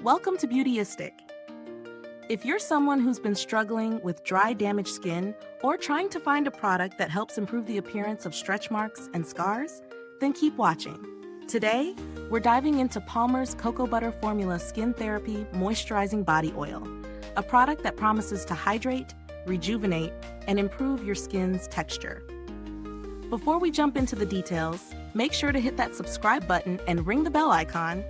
Welcome to Beautyistic. If you're someone who's been struggling with dry, damaged skin or trying to find a product that helps improve the appearance of stretch marks and scars, then keep watching. Today, we're diving into Palmer's Cocoa Butter Formula Skin Therapy Moisturizing Body Oil, a product that promises to hydrate, rejuvenate, and improve your skin's texture. Before we jump into the details, make sure to hit that subscribe button and ring the bell icon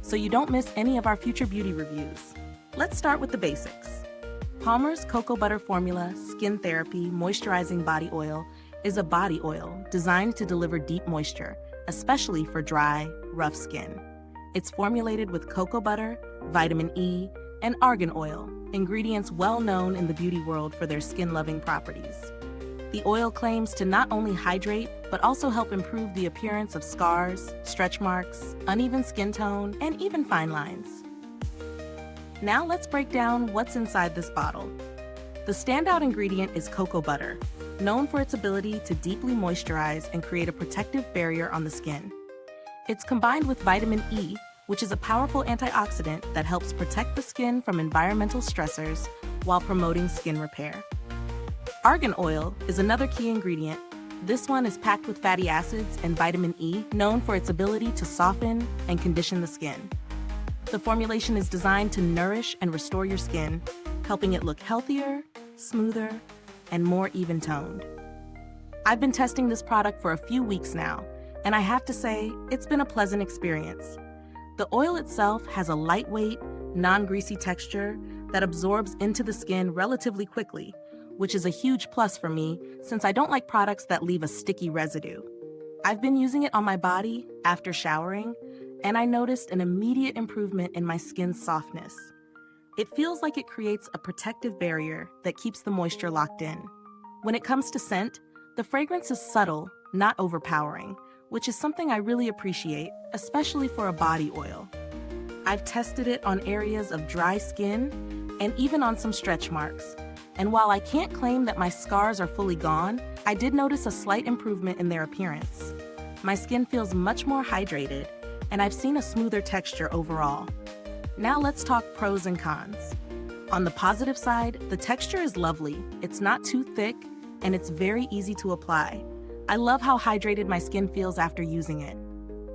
so you don't miss any of our future beauty reviews. Let's start with the basics. Palmer's Cocoa Butter Formula Skin Therapy Moisturizing Body Oil is a body oil designed to deliver deep moisture, especially for dry, rough skin. It's formulated with cocoa butter, vitamin E, and argan oil, ingredients well known in the beauty world for their skin-loving properties. The oil claims to not only hydrate, but also help improve the appearance of scars, stretch marks, uneven skin tone, and even fine lines. Now let's break down what's inside this bottle. The standout ingredient is cocoa butter, known for its ability to deeply moisturize and create a protective barrier on the skin. It's combined with vitamin E, which is a powerful antioxidant that helps protect the skin from environmental stressors while promoting skin repair. Argan oil is another key ingredient. This one is packed with fatty acids and vitamin E, known for its ability to soften and condition the skin. The formulation is designed to nourish and restore your skin, helping it look healthier, smoother, and more even-toned. I've been testing this product for a few weeks now, and I have to say, it's been a pleasant experience. The oil itself has a lightweight, non-greasy texture that absorbs into the skin relatively quickly, which is a huge plus for me since I don't like products that leave a sticky residue. I've been using it on my body after showering, and I noticed an immediate improvement in my skin's softness. It feels like it creates a protective barrier that keeps the moisture locked in. When it comes to scent, the fragrance is subtle, not overpowering, which is something I really appreciate, especially for a body oil. I've tested it on areas of dry skin and even on some stretch marks. And while I can't claim that my scars are fully gone, I did notice a slight improvement in their appearance. My skin feels much more hydrated, and I've seen a smoother texture overall. Now let's talk pros and cons. On the positive side, the texture is lovely. It's not too thick, and it's very easy to apply. I love how hydrated my skin feels after using it.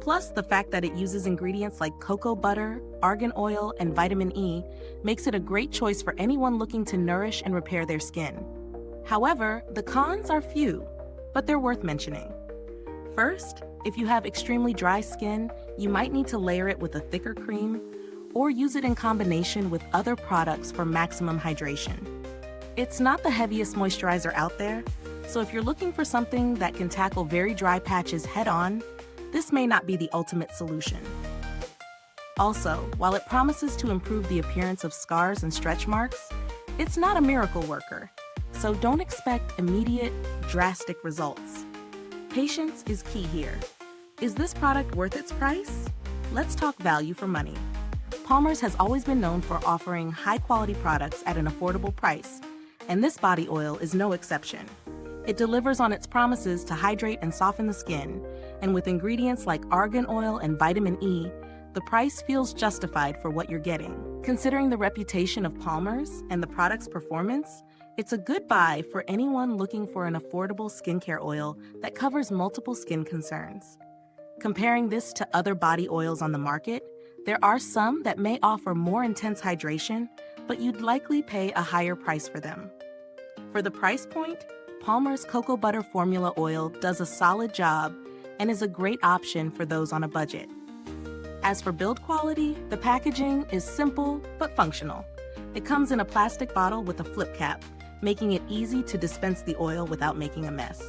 Plus, the fact that it uses ingredients like cocoa butter, argan oil, and vitamin E makes it a great choice for anyone looking to nourish and repair their skin. However, the cons are few, but they're worth mentioning. First, if you have extremely dry skin, you might need to layer it with a thicker cream or use it in combination with other products for maximum hydration. It's not the heaviest moisturizer out there, so if you're looking for something that can tackle very dry patches head-on, this may not be the ultimate solution. Also, while it promises to improve the appearance of scars and stretch marks, it's not a miracle worker, so don't expect immediate, drastic results. Patience is key here. Is this product worth its price? Let's talk value for money. Palmer's has always been known for offering high-quality products at an affordable price, and this body oil is no exception. It delivers on its promises to hydrate and soften the skin, and with ingredients like argan oil and vitamin E, the price feels justified for what you're getting. Considering the reputation of Palmer's and the product's performance, it's a good buy for anyone looking for an affordable skincare oil that covers multiple skin concerns. Comparing this to other body oils on the market, there are some that may offer more intense hydration, but you'd likely pay a higher price for them. For the price point, Palmer's Cocoa Butter Formula Oil does a solid job and is a great option for those on a budget. As for build quality, the packaging is simple but functional. It comes in a plastic bottle with a flip cap, making it easy to dispense the oil without making a mess.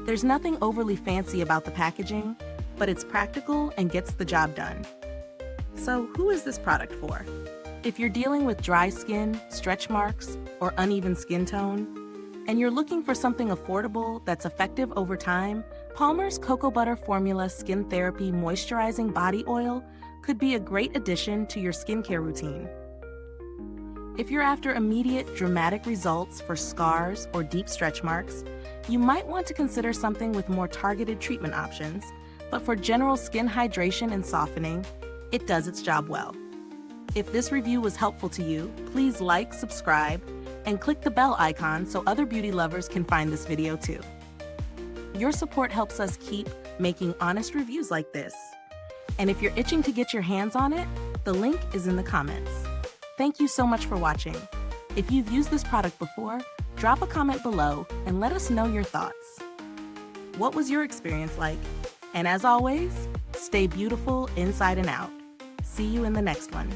There's nothing overly fancy about the packaging, but it's practical and gets the job done. So who is this product for? If you're dealing with dry skin, stretch marks, or uneven skin tone, and you're looking for something affordable that's effective over time, Palmer's Cocoa Butter Formula Skin Therapy Moisturizing Body Oil could be a great addition to your skincare routine. If you're after immediate, dramatic results for scars or deep stretch marks, you might want to consider something with more targeted treatment options, but for general skin hydration and softening, it does its job well. If this review was helpful to you, please like, subscribe, and click the bell icon so other beauty lovers can find this video too. Your support helps us keep making honest reviews like this. And if you're itching to get your hands on it, the link is in the comments. Thank you so much for watching. If you've used this product before, drop a comment below and let us know your thoughts. What was your experience like? And as always, stay beautiful inside and out. See you in the next one.